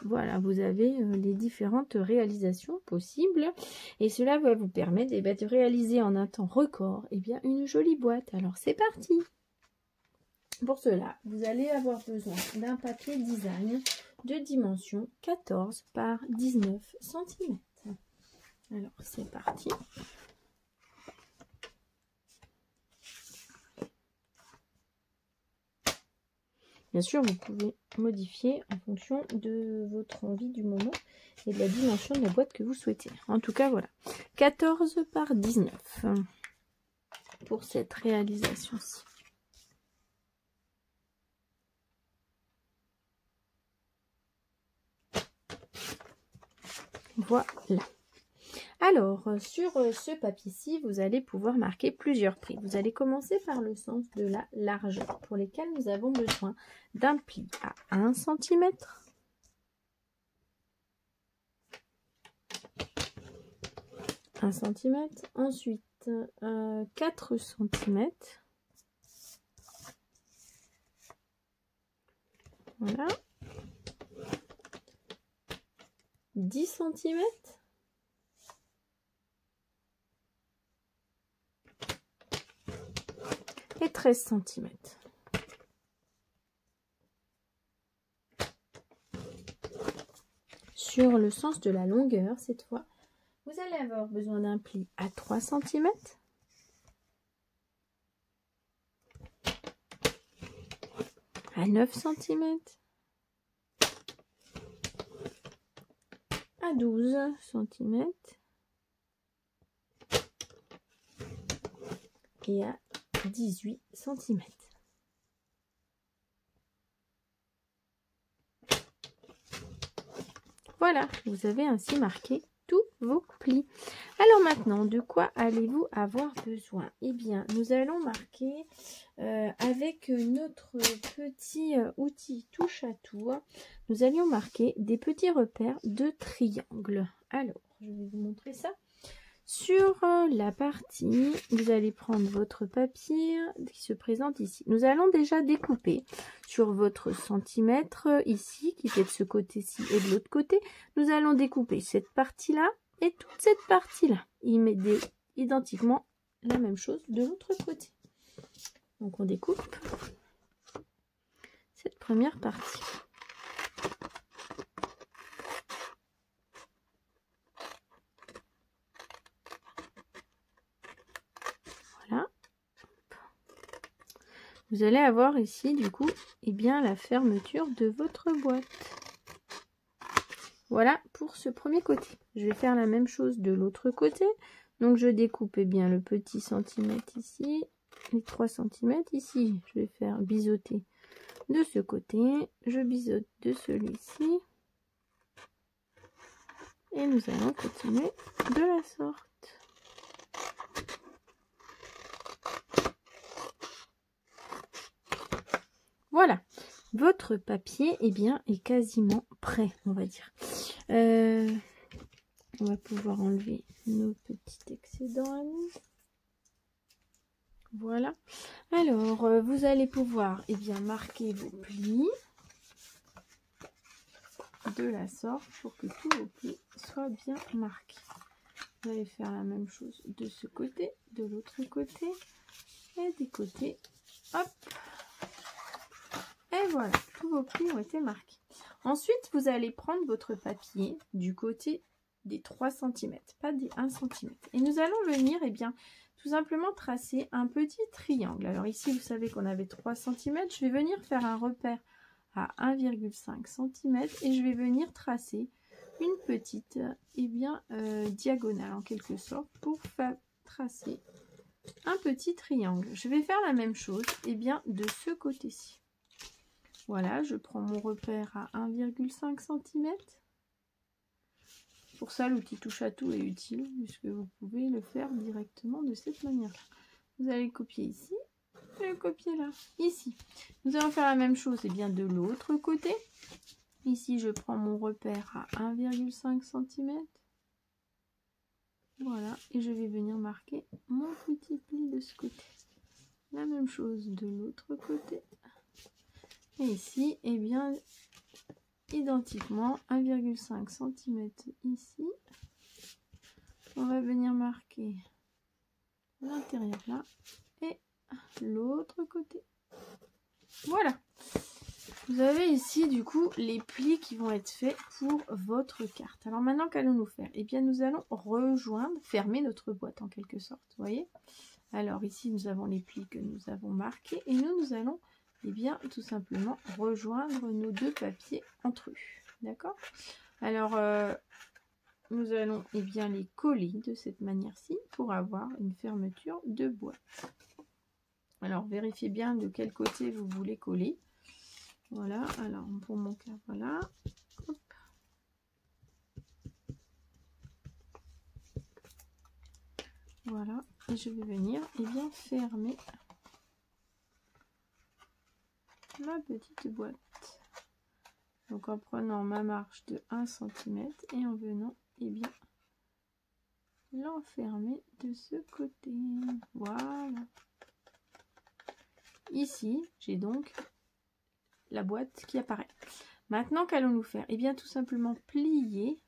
Voilà, vous avez les différentes réalisations possibles et cela va vous permettre de réaliser en un temps record une jolie boîte. Alors c'est parti. Pour cela, vous allez avoir besoin d'un papier design de dimension 14 par 19 cm. Alors c'est parti. Bien sûr, vous pouvez modifier en fonction de votre envie du moment et de la dimension de la boîte que vous souhaitez. En tout cas, voilà. 14 par 19 pour cette réalisation-ci. Voilà. Alors, sur ce papier-ci, vous allez pouvoir marquer plusieurs plis. Vous allez commencer par le sens de la largeur, pour lesquels nous avons besoin d'un pli à 1 cm, ensuite 4 cm, voilà, 10 cm, et 13 cm. Sur le sens de la longueur, cette fois, vous allez avoir besoin d'un pli à 3 cm, à 9 cm, à 12 cm et à 18 cm. Voilà, vous avez ainsi marqué tous vos plis. Alors maintenant, de quoi allez-vous avoir besoin? Eh bien, nous allons marquer avec notre petit outil touche à tout, nous allions marquer des petits repères de triangle. Alors, je vais vous montrer ça. Sur la partie, vous allez prendre votre papier qui se présente ici. Nous allons déjà découper sur votre centimètre ici, qui est de ce côté-ci et de l'autre côté. Nous allons découper cette partie-là et toute cette partie-là. Il met identiquement la même chose de l'autre côté. Donc on découpe cette première partie. Voilà. Vous allez avoir ici du coup la fermeture de votre boîte. Voilà pour ce premier côté. Je vais faire la même chose de l'autre côté. Donc je découpe le petit centimètre ici, les 3 cm ici. Je vais faire biseauter de ce côté. Je biseaute de celui-ci. Et nous allons continuer de la sorte. Voilà, votre papier est quasiment prêt, on va dire. On va pouvoir enlever nos petits excédents à nous. Voilà. Alors, vous allez pouvoir marquer vos plis de la sorte pour que tous vos plis soient bien marqués. Vous allez faire la même chose de ce côté, de l'autre côté et des côtés. Hop. Et voilà, tous vos plis ont été marqués. Ensuite, vous allez prendre votre papier du côté des 3 cm, pas des 1 cm. Et nous allons venir, tout simplement tracer un petit triangle. Alors ici, vous savez qu'on avait 3 cm. Je vais venir faire un repère à 1,5 cm et je vais venir tracer une petite diagonale en quelque sorte pour tracer un petit triangle. Je vais faire la même chose de ce côté-ci. Voilà, je prends mon repère à 1,5 cm. Pour ça, l'outil touche à tout est utile, puisque vous pouvez le faire directement de cette manière-là. Vous allez copier ici, et le copier là, ici. Nous allons faire la même chose de l'autre côté. Ici, je prends mon repère à 1,5 cm. Voilà, et je vais venir marquer mon petit pli de ce côté. La même chose de l'autre côté. Et ici, identiquement 1,5 cm ici. On va venir marquer l'intérieur là et l'autre côté. Voilà. Vous avez ici du coup les plis qui vont être faits pour votre carte. Alors maintenant, qu'allons-nous faire? Eh bien, nous allons rejoindre, fermer notre boîte en quelque sorte. Vous voyez? Alors ici, nous avons les plis que nous avons marqués et nous allons, eh bien, tout simplement rejoindre nos deux papiers entre eux. D'accord? Alors, nous allons, eh bien, les coller de cette manière-ci pour avoir une fermeture de boîte. Alors, vérifiez bien de quel côté vous voulez coller. Voilà, alors pour mon cas, voilà. Hop. Voilà, et je vais venir bien fermer ma petite boîte. Donc en prenant ma marge de 1 cm et en venant bien l'enfermer de ce côté. Voilà. Ici, j'ai donc la boîte qui apparaît. Maintenant, qu'allons-nous faire? Eh bien, tout simplement plier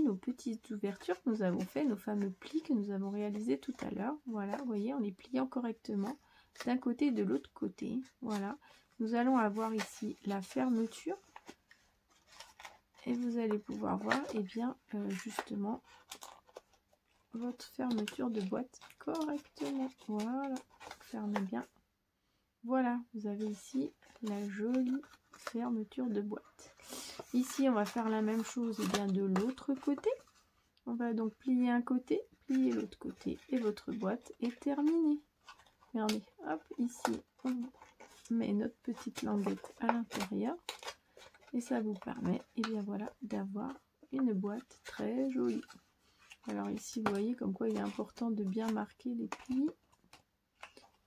nos petites ouvertures que nous avons fait, nos fameux plis que nous avons réalisés tout à l'heure. Voilà, vous voyez, on les pliant correctement d'un côté et de l'autre côté. Voilà, nous allons avoir ici la fermeture et vous allez pouvoir voir, eh bien, justement, votre fermeture de boîte correctement. Voilà, fermez bien. Voilà, vous avez ici la jolie fermeture de boîte. Ici, on va faire la même chose bien de l'autre côté. On va donc plier un côté, plier l'autre côté et votre boîte est terminée. Regardez, hop, ici, on met notre petite languette à l'intérieur et ça vous permet, bien voilà, d'avoir une boîte très jolie. Alors ici, vous voyez comme quoi il est important de bien marquer les plis.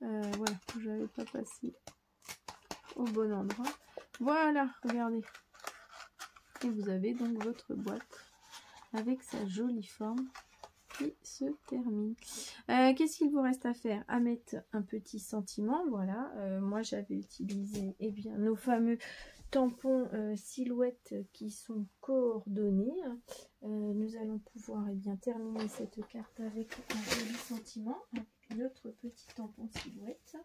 Voilà, je n'avais pas passé au bon endroit. Voilà, regardez. Et vous avez donc votre boîte avec sa jolie forme qui se termine. Qu'est-ce qu'il vous reste à faire? À mettre un petit sentiment. Voilà, moi j'avais utilisé bien nos fameux tampons silhouettes qui sont coordonnés. Nous allons pouvoir bien terminer cette carte avec un joli sentiment, notre petit tampon silhouette.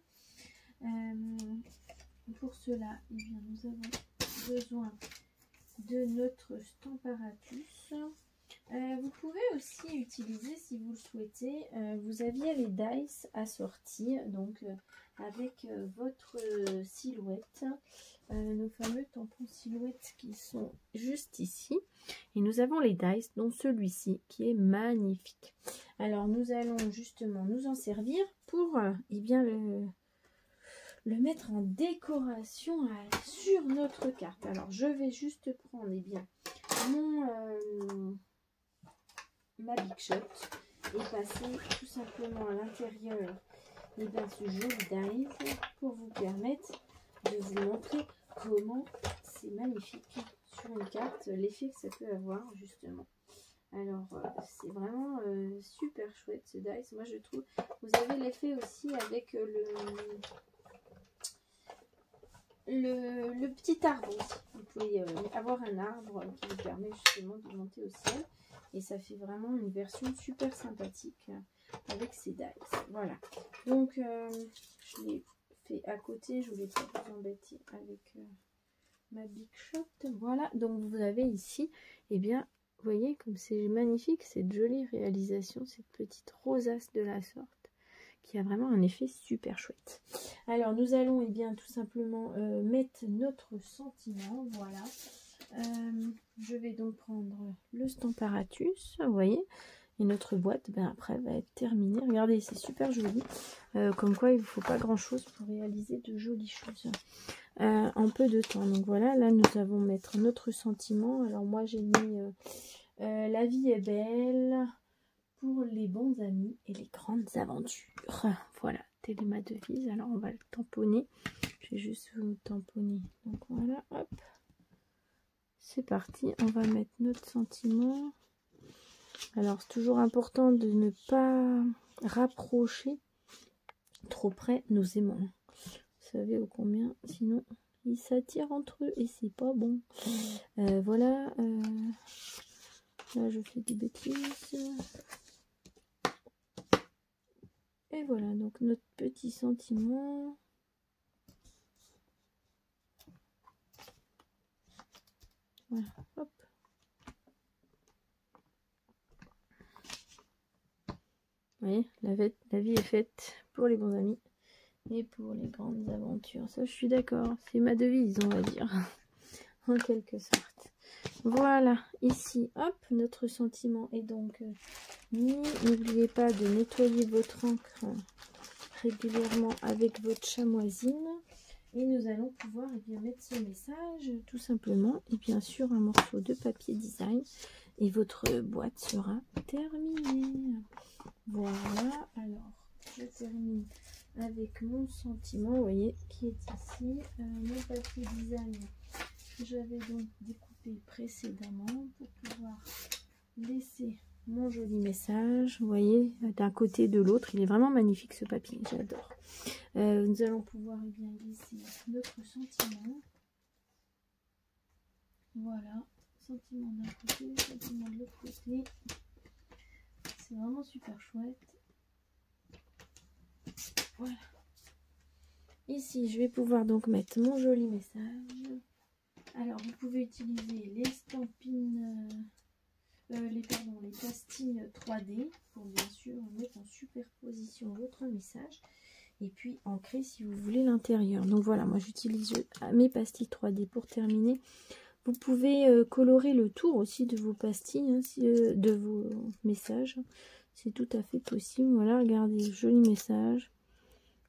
Pour cela, bien, nous avons besoin de notre Stamparatus. Vous pouvez aussi utiliser, si vous le souhaitez, vous aviez les dice assortis, donc avec votre silhouette, nos fameux tampons silhouettes qui sont juste ici. Et nous avons les dice, dont celui-ci qui est magnifique. Alors nous allons justement nous en servir pour bien le mettre en décoration sur notre carte. Alors je vais juste prendre bien ma Big Shot et passer tout simplement à l'intérieur ce joli dice pour vous permettre de vous montrer comment c'est magnifique sur une carte, l'effet que ça peut avoir justement. Alors c'est vraiment super chouette ce dice, moi je trouve. Vous avez l'effet aussi avec le petit arbre aussi. Vous pouvez avoir un arbre qui vous permet justement de monter au ciel et ça fait vraiment une version super sympathique avec ces dice. Voilà, donc je l'ai fait à côté, je voulais pas vous embêter avec ma Big Shot. Voilà, donc vous avez ici, bien, vous voyez comme c'est magnifique cette jolie réalisation, cette petite rosace de la sorte qui a vraiment un effet super chouette. Alors nous allons bien tout simplement mettre notre sentiment. Voilà, je vais donc prendre le Stamparatus, vous voyez, et notre boîte après va être terminée. Regardez, c'est super joli, comme quoi il ne faut pas grand chose pour réaliser de jolies choses en peu de temps. Donc voilà, là nous allons mettre notre sentiment. Alors moi j'ai mis la vie est belle pour les bons amis et les grandes aventures. Voilà, telle est ma devise. Alors on va le tamponner. Je vais juste vous tamponner. Donc voilà, hop. C'est parti. On va mettre notre sentiment. Alors c'est toujours important de ne pas rapprocher trop près nos aimants. Vous savez ô combien, sinon ils s'attirent entre eux et c'est pas bon. Voilà. Là, je fais des bêtises. Et voilà, donc notre petit sentiment. Voilà, hop. Vous voyez, la vie est faite pour les bons amis et pour les grandes aventures. Ça, je suis d'accord. C'est ma devise, on va dire, en quelque sorte. Voilà, ici, hop, notre sentiment est donc mis. N'oubliez pas de nettoyer votre encre régulièrement avec votre chamoisine. Et nous allons pouvoir bien mettre ce message tout simplement. Et bien sûr, un morceau de papier design. Et votre boîte sera terminée. Voilà, alors je termine avec mon sentiment, vous voyez, qui est ici. Mon papier design, j'avais donc découpé précédemment pour pouvoir laisser mon joli message. Vous voyez, d'un côté de l'autre, il est vraiment magnifique ce papier, j'adore. Nous allons pouvoir bien laisser notre sentiment. Voilà, sentiment d'un côté, sentiment de l'autre côté. C'est vraiment super chouette. Voilà. Ici, je vais pouvoir donc mettre mon joli message. Alors, vous pouvez utiliser les stampines, les pastilles 3D pour bien sûr mettre en superposition votre message. Et puis ancrer si vous voulez l'intérieur. Donc voilà, moi j'utilise mes pastilles 3D pour terminer. Vous pouvez colorer le tour aussi de vos pastilles, hein, de vos messages. C'est tout à fait possible. Voilà, regardez, joli message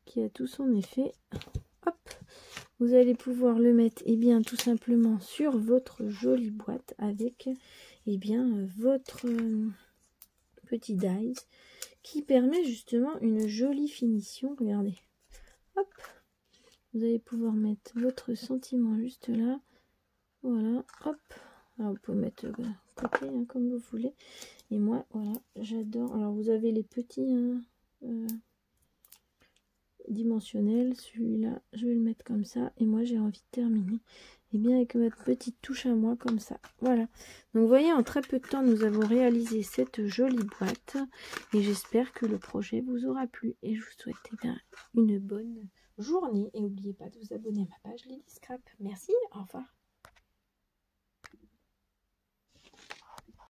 qui a tout son effet. Hop, vous allez pouvoir le mettre bien tout simplement sur votre jolie boîte avec votre petit dies qui permet justement une jolie finition. Regardez, hop, vous allez pouvoir mettre votre sentiment juste là. Voilà, hop. Alors vous pouvez mettre côté hein, comme vous voulez. Et moi, voilà, j'adore. Alors vous avez les petits dimensionnels. Celui-là, je vais le mettre comme ça. Et moi, j'ai envie de terminer. Et bien avec votre petite touche à moi comme ça. Voilà. Donc vous voyez, en très peu de temps, nous avons réalisé cette jolie boîte. Et j'espère que le projet vous aura plu. Et je vous souhaite une bonne journée. Et n'oubliez pas de vous abonner à ma page Lily Scrap. Merci, au revoir.